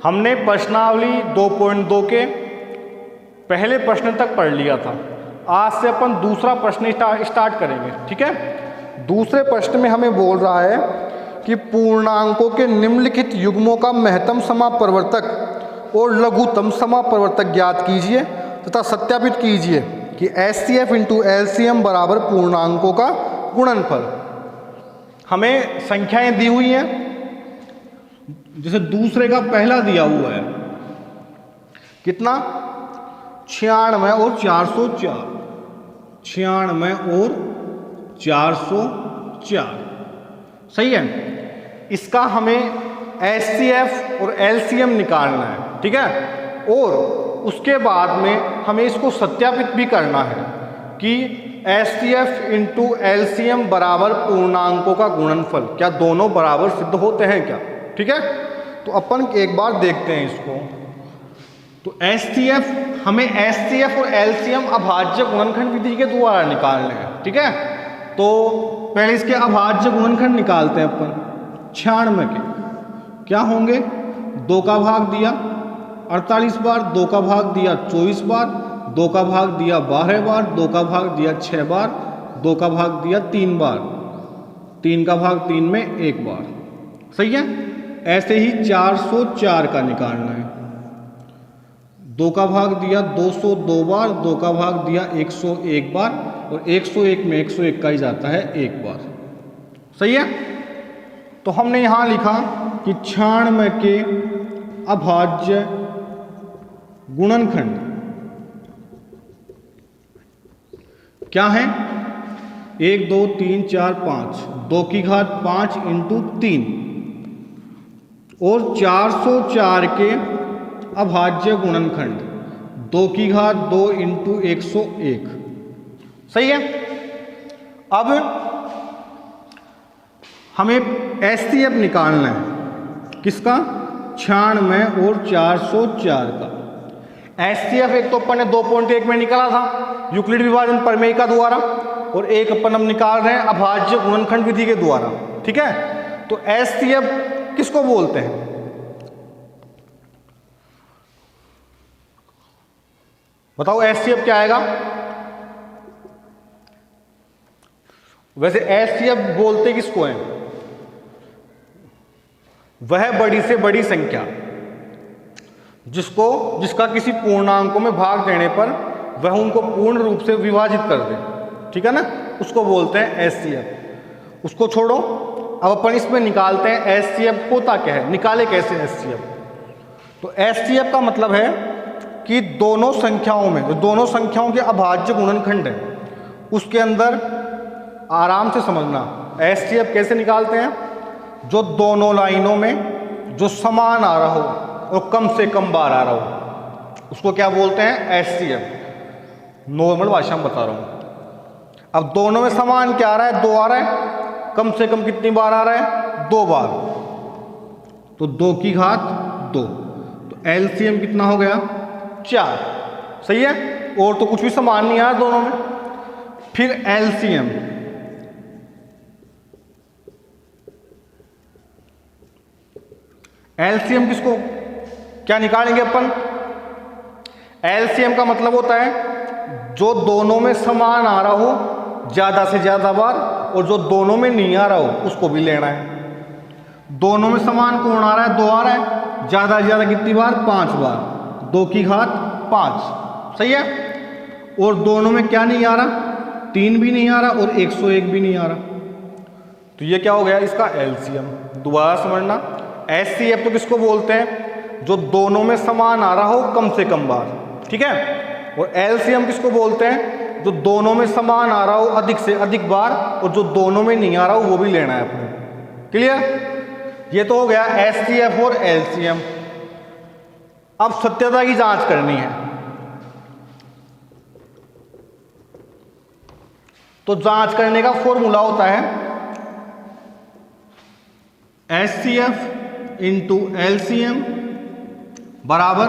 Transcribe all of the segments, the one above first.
हमने प्रश्नावली 2.2 के पहले प्रश्न तक पढ़ लिया था। आज से अपन दूसरा प्रश्न स्टार्ट करेंगे। ठीक है, दूसरे प्रश्न में हमें बोल रहा है कि पूर्णांकों के निम्नलिखित युग्मों का महत्तम समापवर्तक और लघुत्तम समापवर्तक ज्ञात कीजिए तथा सत्यापित कीजिए कि HCF इंटू LCM बराबर पूर्णांकों का गुणनफल। हमें संख्याएं दी हुई हैं, जैसे दूसरे का पहला दिया हुआ है कितना, 96 और 404, 96 और 404, सही है। इसका हमें HCF और LCM निकालना है। ठीक है, और उसके बाद में हमें इसको सत्यापित भी करना है कि HCF इंटू LCM बराबर पूर्णांकों का गुणनफल, क्या दोनों बराबर सिद्ध होते हैं क्या। ठीक है, तो अपन एक बार देखते हैं इसको। तो HCF, हमें HCF और LCM अभाज्य गुणनखंड विधि के द्वारा निकालने हैं। ठीक है, तो पहले इसके अभाज्य गुणनखंड निकालते हैं अपन। 96 के क्या होंगे, 2 का भाग दिया 48 बार, 2 का भाग दिया 24 बार, 2 का भाग दिया 12 बार, 2 का भाग दिया 6 बार, 2 का भाग दिया 3 बार, 3 का भाग 3 में 1 बार, सही है। ऐसे ही 404 का निकालना है। 2 का भाग दिया 202 बार, 2 का भाग दिया 101 बार, और 101 में 101 का ही जाता है 1 बार, सही है। तो हमने यहां लिखा कि 96 के अभाज्य गुणनखंड क्या है, 1 2 3 4 5, 2 की घात 5 इंटू 3, और 404 के अभाज्य गुणनखंड 2 की घात 2 इंटू 101, सही है। अब हमें HCF निकालना है, किसका, 96 और 404 का। HCF एक तो अपन ने 2.1 में निकाला था यूक्लिड विभाजन प्रमेय का द्वारा, और एक अपन हम निकाल रहे हैं अभाज्य गुणनखंड विधि के द्वारा। ठीक है, तो HCF किसको बोलते हैं, बताओ HCF क्या आएगा। वैसे HCF बोलते किसको हैं, वह बड़ी से बड़ी संख्या जिसका किसी पूर्णांकों में भाग देने पर वह उनको पूर्ण रूप से विभाजित कर दे। ठीक है ना, उसको बोलते हैं HCF। उसको छोड़ो, अब अपन इसमें निकालते हैं HCF होता क्या है, निकाले कैसे HCF। तो HCF का मतलब है कि दोनों संख्याओं में, जो दोनों संख्याओं के अभाज्य गुणनखंड है, उसके अंदर आराम से समझना HCF कैसे निकालते हैं। जो दोनों लाइनों में जो समान आ रहा हो और कम से कम बार आ रहा हो, उसको क्या बोलते हैं, HCF। नॉर्मल भाषा में बता रहा हूं। अब दोनों में समान क्या आ रहा है, 2 आ रहा है, कम से कम कितनी बार आ रहा है, 2 बार, तो 2 की घात 2, तो LCM कितना हो गया, 4, सही है। और तो कुछ भी समान नहीं आ रहा दोनों में। फिर LCM, LCM किसको क्या निकालेंगे अपन, LCM का मतलब होता है जो दोनों में समान आ रहा हो ज्यादा से ज्यादा बार, और जो दोनों में नहीं आ रहा हो उसको भी लेना है। दोनों में समान कौन आ रहा है, 2 आ रहा है, ज्यादा से ज्यादा कितनी बार, 5 बार, 2 की घात 5, सही है। और दोनों में क्या नहीं आ रहा, 3 भी नहीं आ रहा और 101 भी नहीं आ रहा, तो ये क्या हो गया, इसका LCM। दोबारा समझना, HCF तो किसको बोलते हैं, जो दोनों में समान आ रहा हो कम से कम बार। ठीक है, और LCM किसको बोलते हैं, जो दोनों में समान आ रहा हो अधिक से अधिक बार, और जो दोनों में नहीं आ रहा हो वो भी लेना है अपने। क्लियर, ये तो हो गया HCF और LCM। अब सत्यता की जांच करनी है, तो जांच करने का फॉर्मूला होता है HCF इंटू LCM बराबर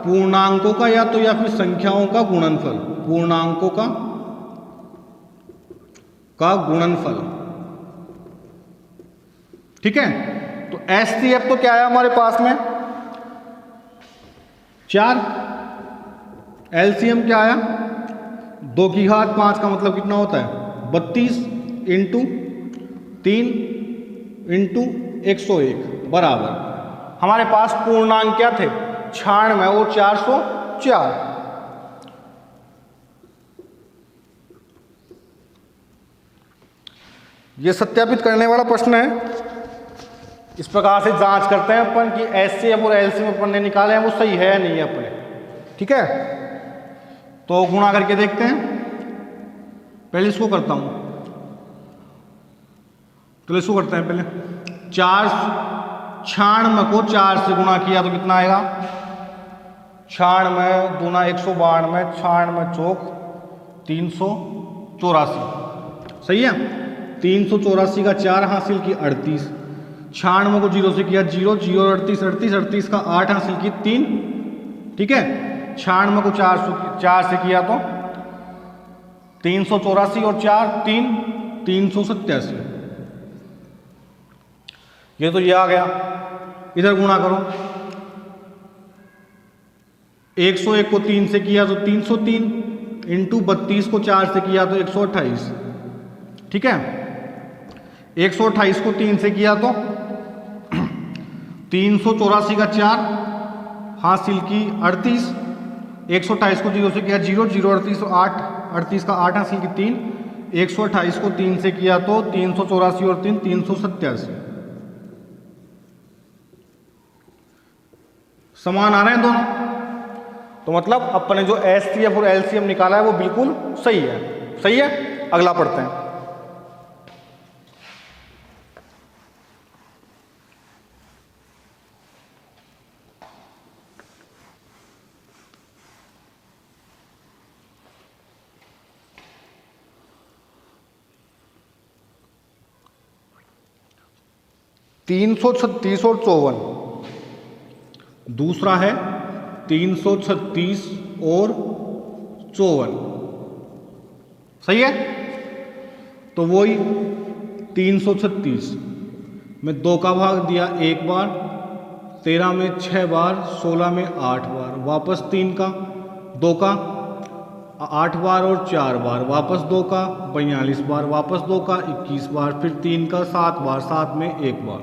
पूर्णांकों का या फिर संख्याओं का गुणनफल, पूर्णांकों का गुणनफल। ठीक है, तो HCF तो क्या है हमारे पास में, 4। एलसीएम क्या आया, 2 की घात 5 का मतलब कितना होता है 32 इंटू 3 इंटू 101 बराबर, हमारे पास पूर्णांक क्या थे 96 और 404। ये सत्यापित करने वाला प्रश्न है। इस प्रकार से जांच करते हैं अपन कि एचसीएफ और एलसीएम अपन ने निकाले हैं वो सही है या नहीं है अपने, ठीक है। तो गुणा करके देखते हैं, पहले इसको करता हूं, तो इसको करते हैं पहले। 96 को 4 से गुणा किया तो कितना आएगा 96 दूना 192, 96 चौक 384, सही है। 384 का 4 हासिल की 38, 96 को 0 से किया 0, 0 और 38, 38, 38 का 8 हासिल की 3, ठीक है। 96 को 4 से किया तो 384 और 4 3 387, ये तो ये आ गया। इधर गुणा करो, 101 को 3 से किया तो 303 इंटू 32 को 4 से किया तो 128, ठीक है। 128 को 3 से किया तो 384 का 4 हासिल की 38, 128 को 0 से किया 0, 0 38 8, 38 का 8 हासिल की 3, 128 को 3 से किया तो 384 और 3 387, समान आ रहे हैं दोनों। तो मतलब अपने जो एचसीएफ और एलसीएम निकाला है वो बिल्कुल सही है, सही है। अगला पढ़ते हैं। तीन 336 और 54, दूसरा है 336 और 54, सही है। तो वही 336 में 2 का भाग दिया 1 बार, 13 में 6 बार, 16 में 8 बार, वापस 3 का, 2 का 8 बार और 4 बार, वापस 2 का 42 बार, वापस 2 का 21 बार, फिर 3 का 7 बार, 7 में 1 बार,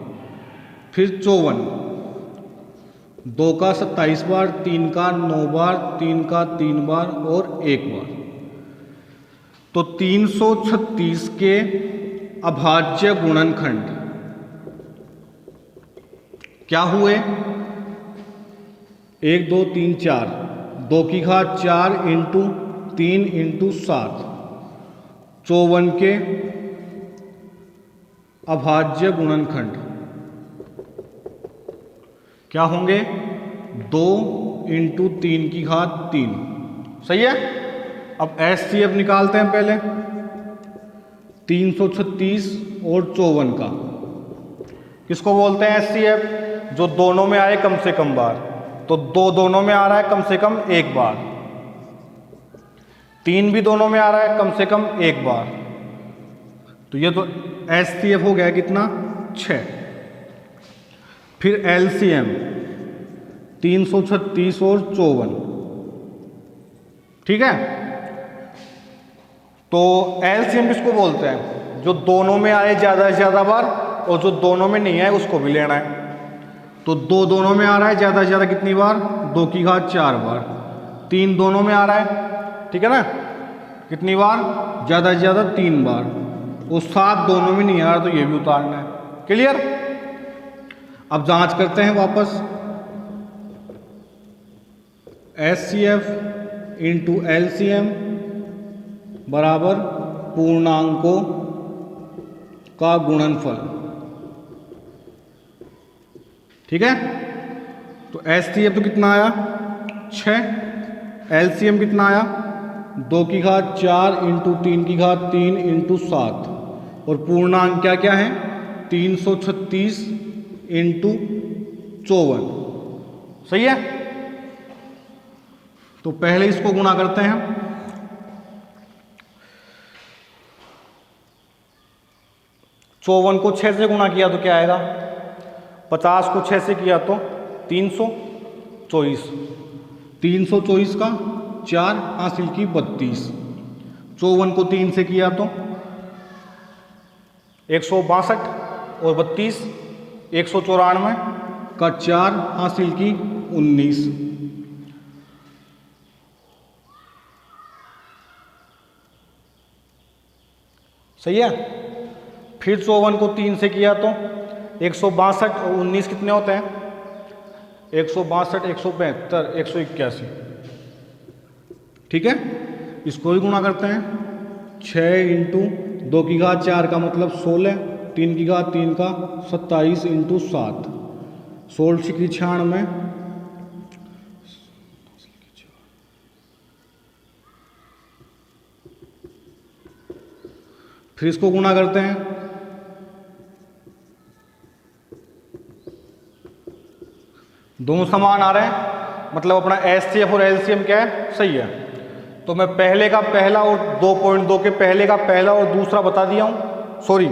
फिर 54, 2 का 27 बार, 3 का 9 बार, 3 का 3 बार और 1 बार। तो 336 के अभाज्य गुणनखंड क्या हुए 1 2 3 4, 2 की घात 4 इंटू 3 इंटू 7, 54 के अभाज्य गुणनखंड क्या होंगे 2 इंटू 3 की घात 3, सही है। अब एचसीएफ निकालते हैं पहले, 336 और 54 का किसको बोलते हैं एचसीएफ, जो दोनों में आए कम से कम बार। तो 2 दोनों में आ रहा है कम से कम 1 बार, 3 भी दोनों में आ रहा है कम से कम 1 बार, तो ये तो एचसीएफ हो गया कितना 6। फिर एलसीएम 336 और 54, ठीक है। तो एलसीएम किसको बोलते हैं, जो दोनों में आए ज़्यादा से ज़्यादा बार और जो दोनों में नहीं आए उसको भी लेना है। तो 2 दोनों में आ रहा है ज़्यादा से ज़्यादा कितनी बार 2 की घात 4 बार, 3 दोनों में आ रहा है, ठीक है ना, कितनी बार ज़्यादा से ज़्यादा 3 बार, और 7 दोनों में नहीं आ रहा तो ये भी उतारना है। क्लियर। अब जांच करते हैं वापस, एचसीएफ इंटू एलसीएम बराबर पूर्णांकों का गुणनफल, ठीक है। तो एचसीएफ तो कितना आया 6, एलसीएम कितना आया 2 की घात 4 इंटू 3 की घात 3 इंटू 7, और पूर्णांक क्या क्या है 336 इंटू 54, सही है। तो पहले इसको गुणा करते हैं, 54 को 6 से गुणा किया तो क्या आएगा 50 को 6 से किया तो 324, 324 का 4 हासिल की 32, 54 को 3 से किया तो 162 और 32 194 का 4 हासिल की 19, सही है। फिर 54 को 3 से किया तो 162 और 19 कितने होते हैं? 162, 172, 181, ठीक है। इसको भी गुणा करते हैं। 6 इंटू 2 की घात 4 का मतलब 16, 3 की घात 3 का 27 इंटू 7, 16 की 96, फिर इसको गुणा करते हैं। दोनों समान आ रहे हैं, मतलब अपना एचसीएफ और एलसीएम क्या है? सही है। तो मैं पहले का पहला और 2.2 के पहले का पहला और दूसरा बता दिया हूँ, सॉरी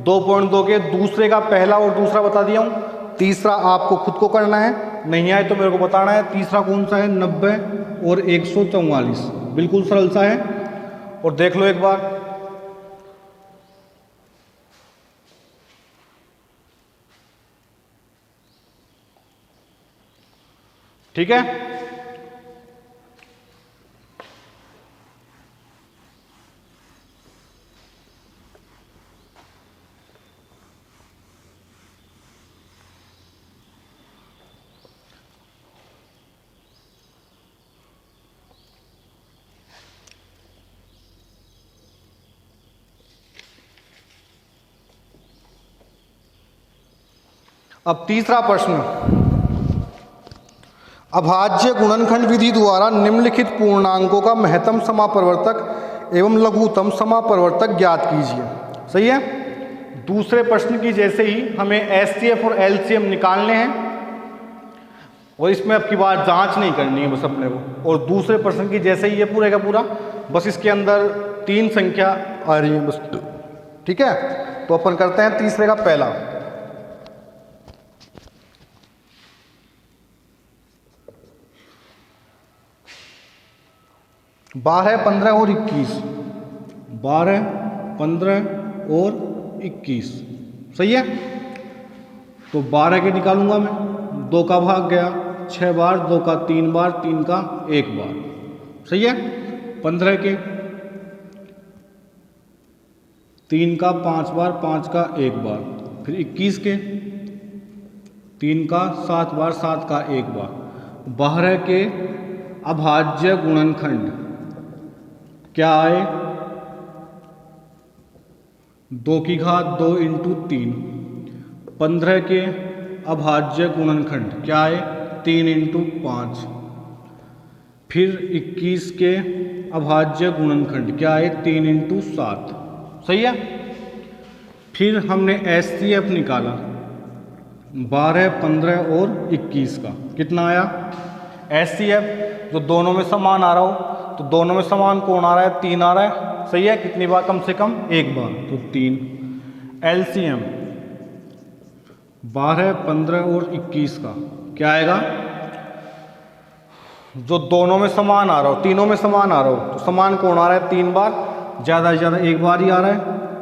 2.2 के दूसरे का पहला और दूसरा बता दिया हूँ। तीसरा आपको खुद को करना है, नहीं आए तो मेरे को बताना है। तीसरा कौन सा है? 90 और 144, बिल्कुल सरल सा है। और देख लो एक बार, ठीक है। अब तीसरा प्रश्न, अभाज्य गुणनखंड विधि द्वारा निम्नलिखित पूर्णांकों का महत्तम समापरिवर्तक एवं लघुत्तम समापरिवर्तक ज्ञात कीजिए। सही है। दूसरे प्रश्न की जैसे ही हमें एचसीएफ और एलसीएम निकालने हैं, और इसमें अब की बार जांच नहीं करनी है बस अपने को। और दूसरे प्रश्न की जैसे ही ये पूरे का पूरा, बस इसके अंदर 3 संख्या आ रही है बस, ठीक है। तो अपन करते हैं तीसरे का पहला। बारह, 15 और 21, 12, 15 और 21, सही है। तो 12 के निकालूंगा मैं, 2 का भाग गया 6 बार, 2 का 3 बार, 3 का 1 बार, सही है। 15 के 3 का 5 बार, 5 का 1 बार, फिर 21 के 3 का 7 बार, 7 का 1 बार। 12 के अभाज्य गुणनखंड क्या आए? 2 की घात 2 इंटू 3। 15 के अभाज्य गुणनखंड क्या आए? 3 इंटू 5। फिर 21 के अभाज्य गुणनखंड क्या आए? 3 इंटू 7, सही है। फिर हमने एचसीएफ निकाला 12, 15 और 21 का, कितना आया? एचसीएफ जो दोनों में समान आ रहा हो, तो दोनों में समान कौन आ रहा है? 3 आ रहा है, सही है। कितनी बार? कम से कम 1 बार, तो 3। एलसीएम 12, 15 और 21 का क्या आएगा? जो दोनों में समान आ रहा हो, तीनों में समान आ रहा हो, तो समान कौन आ रहा है? 3 बार, ज़्यादा से ज़्यादा 1 बार ही आ रहा है।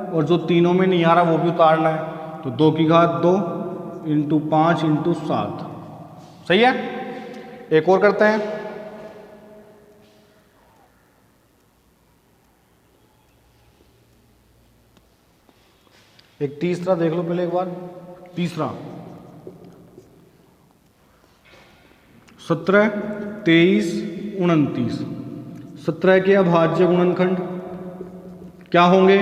और जो तीनों में नहीं आ रहा वो भी उतारना है, तो 2 की घात 2 इंटू 5 इंटू 7, सही है। एक और करते हैं। एक तीसरा देख लो पहले एक बार। तीसरा 17, 23, 29। 17 के अभाज्य गुणनखंड क्या होंगे?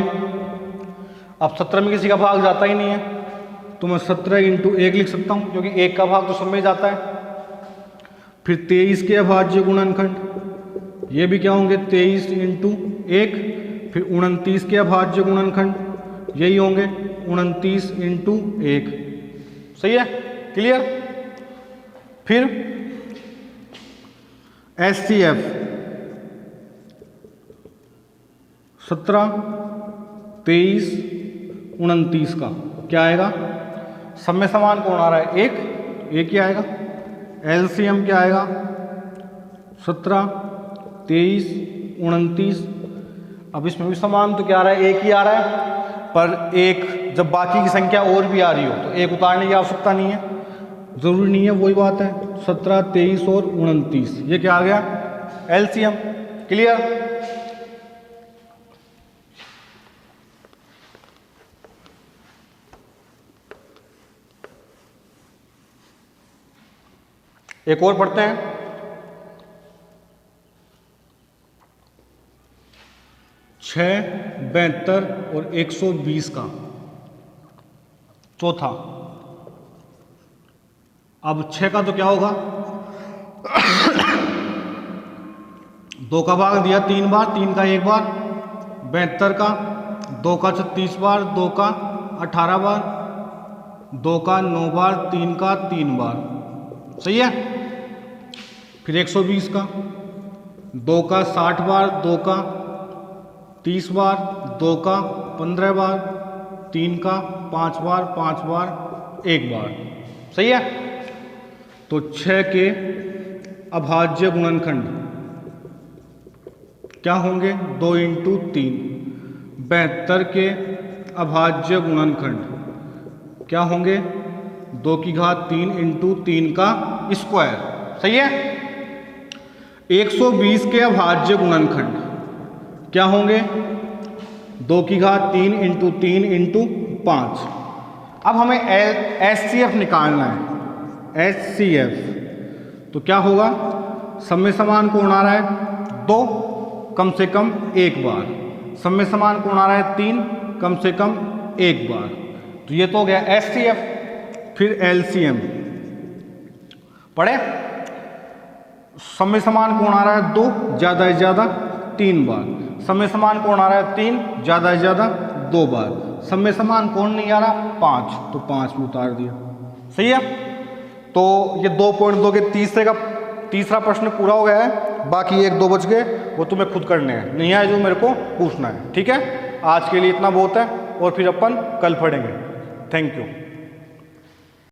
अब 17 में किसी का भाग जाता ही नहीं है, तो मैं 17 इंटू 1 लिख सकता हूँ, क्योंकि 1 का भाग तो सब में जाता है। फिर 23 के अभाज्य गुणनखंड ये भी क्या होंगे? 23 इंटू 1। फिर 29 के अभाज्य गुणनखंड यही होंगे 29 इंटू 1, सही है। क्लियर। फिर एचसीएफ 17, 23, 29 का क्या आएगा? सब में समान कौन आ रहा है? 1 ही आएगा। एलसीएम क्या आएगा? 17, 23, 29। अब इसमें भी समान तो क्या आ रहा है, एक ही आ रहा है, पर एक जब बाकी की संख्या और भी आ रही हो तो एक उतारने की आवश्यकता नहीं है, ज़रूरी नहीं है, वही बात है। 17, 23 और 29 ये क्या आ गया, एलसीएम। क्लियर। एक और पढ़ते हैं। 6, 72 और 120 का चौथा। अब 6 का तो क्या होगा, 2 का भाग दिया 3 बार, 3 का 1 बार। 72 का 2 का 36 बार, 2 का 18 बार, 2 का 9 बार, 3 का 3 बार। सही है। फिर 120 का 2 का 60 बार, 2 का 30 बार, 2 का 15 बार, 3 का 5 बार, 5 बार, 1 बार। सही है। तो 6 के अभाज्य गुणनखंड क्या होंगे, 2 × 3। 72 के अभाज्य गुणनखंड क्या होंगे, 2 की घात 3 × 3 का स्क्वायर। सही है। 120 के अभाज्य गुणनखंड क्या होंगे, 2 की घात 3 × 3 × 5। अब हमें एचसीएफ निकालना है, एचसीएफ। तो क्या होगा, समय समान कोण आ रहा है 2, कम से कम 1 बार। समय समान कोण आ रहा है 3, कम से कम 1 बार। तो ये तो हो गया एचसीएफ। फिर एलसीएम पढ़े। समय समान कोण आ रहा है 2, ज़्यादा से ज़्यादा 3 बार। समय समान कोण आ रहा है 3, ज़्यादा से ज़्यादा 2 बार। समय समान कोण नहीं आ रहा 5, तो 5 में उतार दिया। सही है। तो ये 2.2 के तीसरा प्रश्न पूरा हो गया है। बाकी 1-2 बच गए, वो तुम्हें खुद करने हैं, नहीं है जो मेरे को पूछना है। ठीक है। आज के लिए इतना बहुत है, और फिर अपन कल पढ़ेंगे। Thank you.